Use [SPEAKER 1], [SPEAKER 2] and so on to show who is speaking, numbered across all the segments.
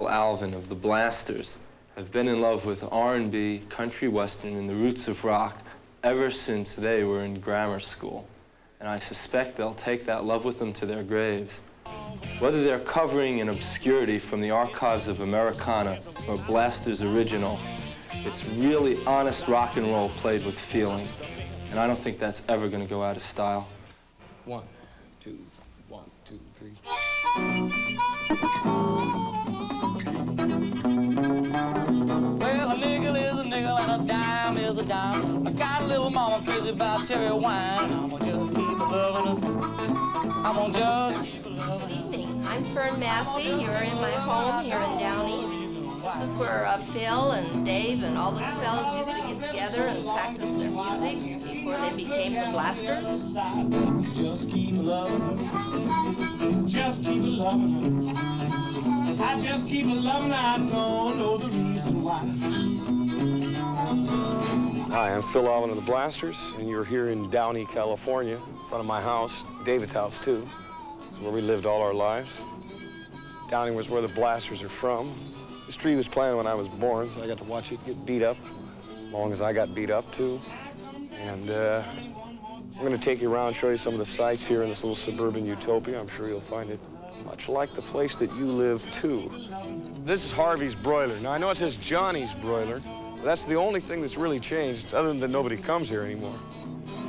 [SPEAKER 1] Phil Alvin of the Blasters have been in love with R&B, country western, and the roots of rock ever since they were in grammar school. And I suspect they'll take that love with them to their graves. Whether they're covering an obscurity from the archives of Americana or Blasters' original, it's really honest rock and roll played with feeling. And I don't think that's ever going to go out of style.
[SPEAKER 2] 1, 2, 1, 2, 3.
[SPEAKER 3] Well, a nickel is a nickel and a dime is a dime. I got a little mama crazy about cherry wine. I'm gonna just keep loving her. I'm gonna just keep loving her.
[SPEAKER 4] Good evening. I'm Fern Massey. You're in my home here in Downey. This is where Phil and Dave and all the fellas used to get together and practice their music before they became the Blasters.
[SPEAKER 3] Just keep loving her. Just keep loving her. I just keep loving her. I don't know the reason why.
[SPEAKER 2] Hi, I'm Phil Alvin of the Blasters, and you're here in Downey, California, in front of my house, David's house, too. It's where we lived all our lives. Downey was where the Blasters are from. This tree was planted when I was born, so I got to watch it get beat up, as long as I got beat up, too. And I'm going to take you around, show you some of the sights here in this little suburban utopia. I'm sure you'll find it much like the place that you live, too. This is Harvey's broiler. Now, I know it says Johnny's broiler, but that's the only thing that's really changed, other than that nobody comes here anymore.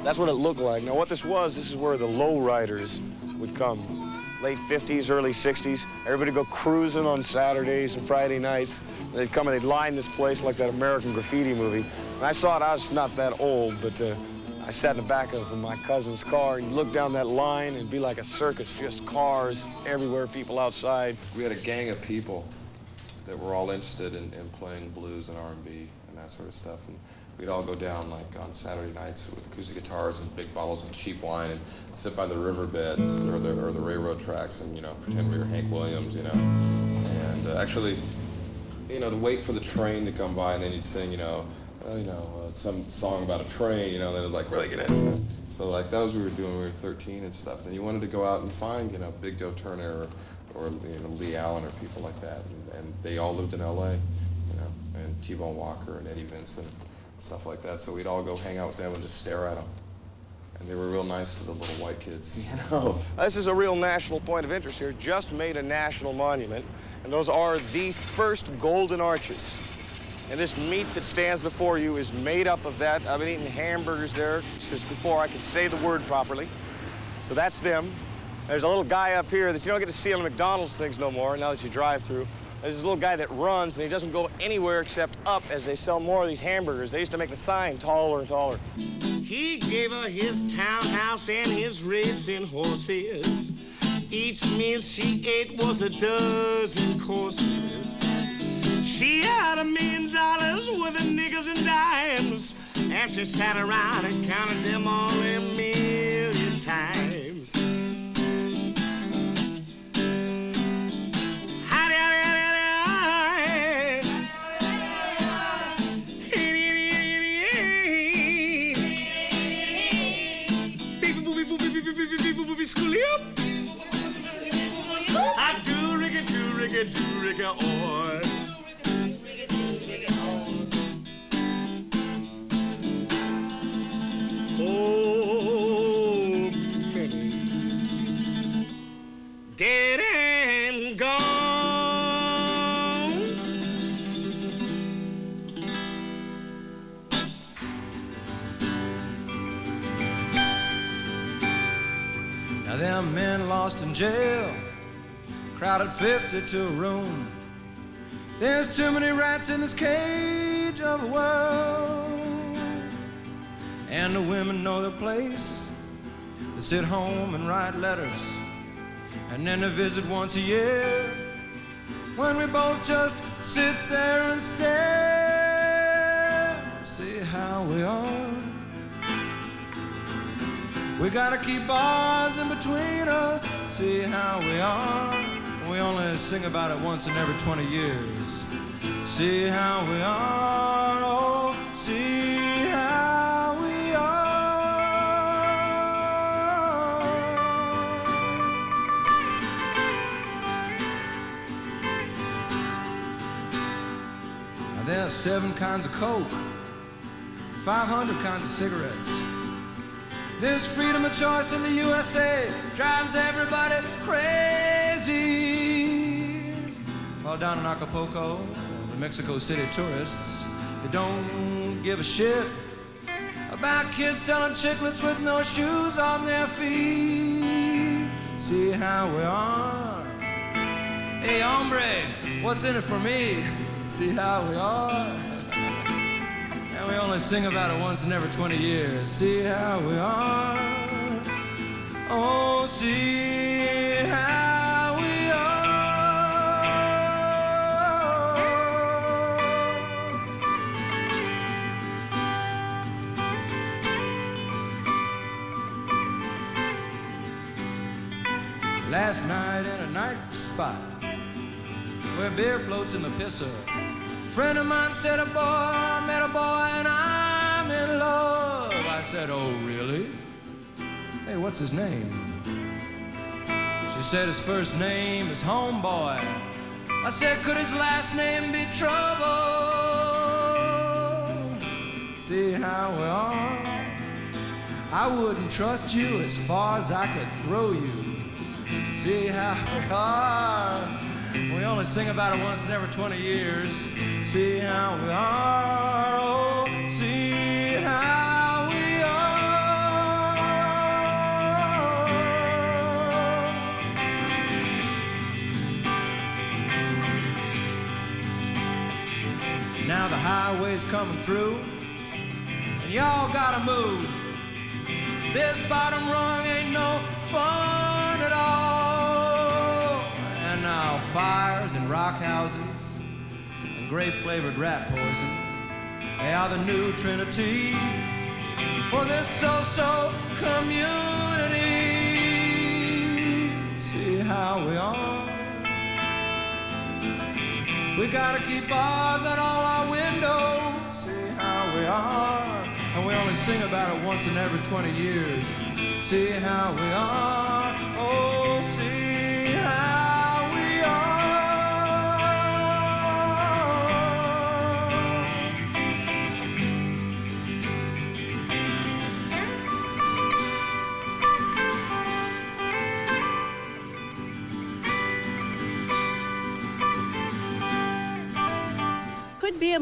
[SPEAKER 2] That's what it looked like. Now, what this is where the lowriders would come. Late 50s, early 60s. Everybody would go cruising on Saturdays and Friday nights. They'd come and they'd line this place like that American Graffiti movie. And I saw it, I was not that old, but I sat in the back of my cousin's car, and you'd look down that line and it'd be like a circus, just cars everywhere, people outside.
[SPEAKER 5] We had a gang of people that were all interested in playing blues and R&B and that sort of stuff. And we'd all go down like on Saturday nights with acoustic guitars and big bottles of cheap wine and sit by the riverbeds or the railroad tracks and, you know, pretend we were Hank Williams, you know. And actually, you know, to wait for the train to come by, and then you'd sing, some song about a train, you know, that would like really get into it. So like that was what we were doing when we were 13 and stuff. And you wanted to go out and find, you know, Big Joe Turner or Lee Allen or people like that. And they all lived in LA, you know, and T-Bone Walker and Eddie Vincent, stuff like that. So we'd all go hang out with them and just stare at them. And they were real nice to the little white kids, you know.
[SPEAKER 2] This is a real national point of interest here. Just made a national monument, and those are the first golden arches. And this meat that stands before you is made up of that. I've been eating hamburgers there since before I could say the word properly. So that's them. There's a little guy up here that you don't get to see on the McDonald's things no more now that you drive through. There's this little guy that runs, and he doesn't go anywhere except up as they sell more of these hamburgers. They used to make the sign taller and taller.
[SPEAKER 3] He gave her his townhouse and his racing horses. Each meal she ate was a dozen courses. She had $1 million worth of nickels and dimes, and she sat around and counted them all 1,000,000 times. I do rigga, oi. Oh, Minnie, dead and gone.
[SPEAKER 6] Now them men lost in jail, crowded 50 to a room. There's too many rats in this cage of a world, and the women know their place. They sit home and write letters, and then they visit once a year, when we both just sit there and stare, see how we are. We gotta keep bars in between us, see how we are. We only sing about it once in every 20 years. See how we are, oh, see how we are. There's 7 kinds of Coke, 500 kinds of cigarettes. There's freedom of choice in the USA, drives everybody crazy. While down in Acapulco, the Mexico City tourists, they don't give a shit about kids selling chiclets with no shoes on their feet. See how we are? Hey, hombre, what's in it for me? See how we are? And we only sing about it once in every 20 years. See how we are? Oh, see how we are. Last night in a night spot where beer floats in the pisser, a friend of mine said, boy, I met a boy and I'm in love. I said, oh, really? Hey, what's his name? She said his first name is Homeboy. I said, could his last name be Trouble? See how we are? I wouldn't trust you as far as I could throw you. See how we are? We only sing about it once in every 20 years. See how we are? Oh, see how we are. Now the highway's coming through, and y'all gotta move. This bottom rung ain't no fun at all. And now fires and rock houses and grape-flavored rat poison, they are the new trinity for this so-so community. See how we are? We gotta keep bars on all our windows. See how we are? And we only sing about it once in every 20 years. See how we are? Oh, see how we are.
[SPEAKER 7] Could be a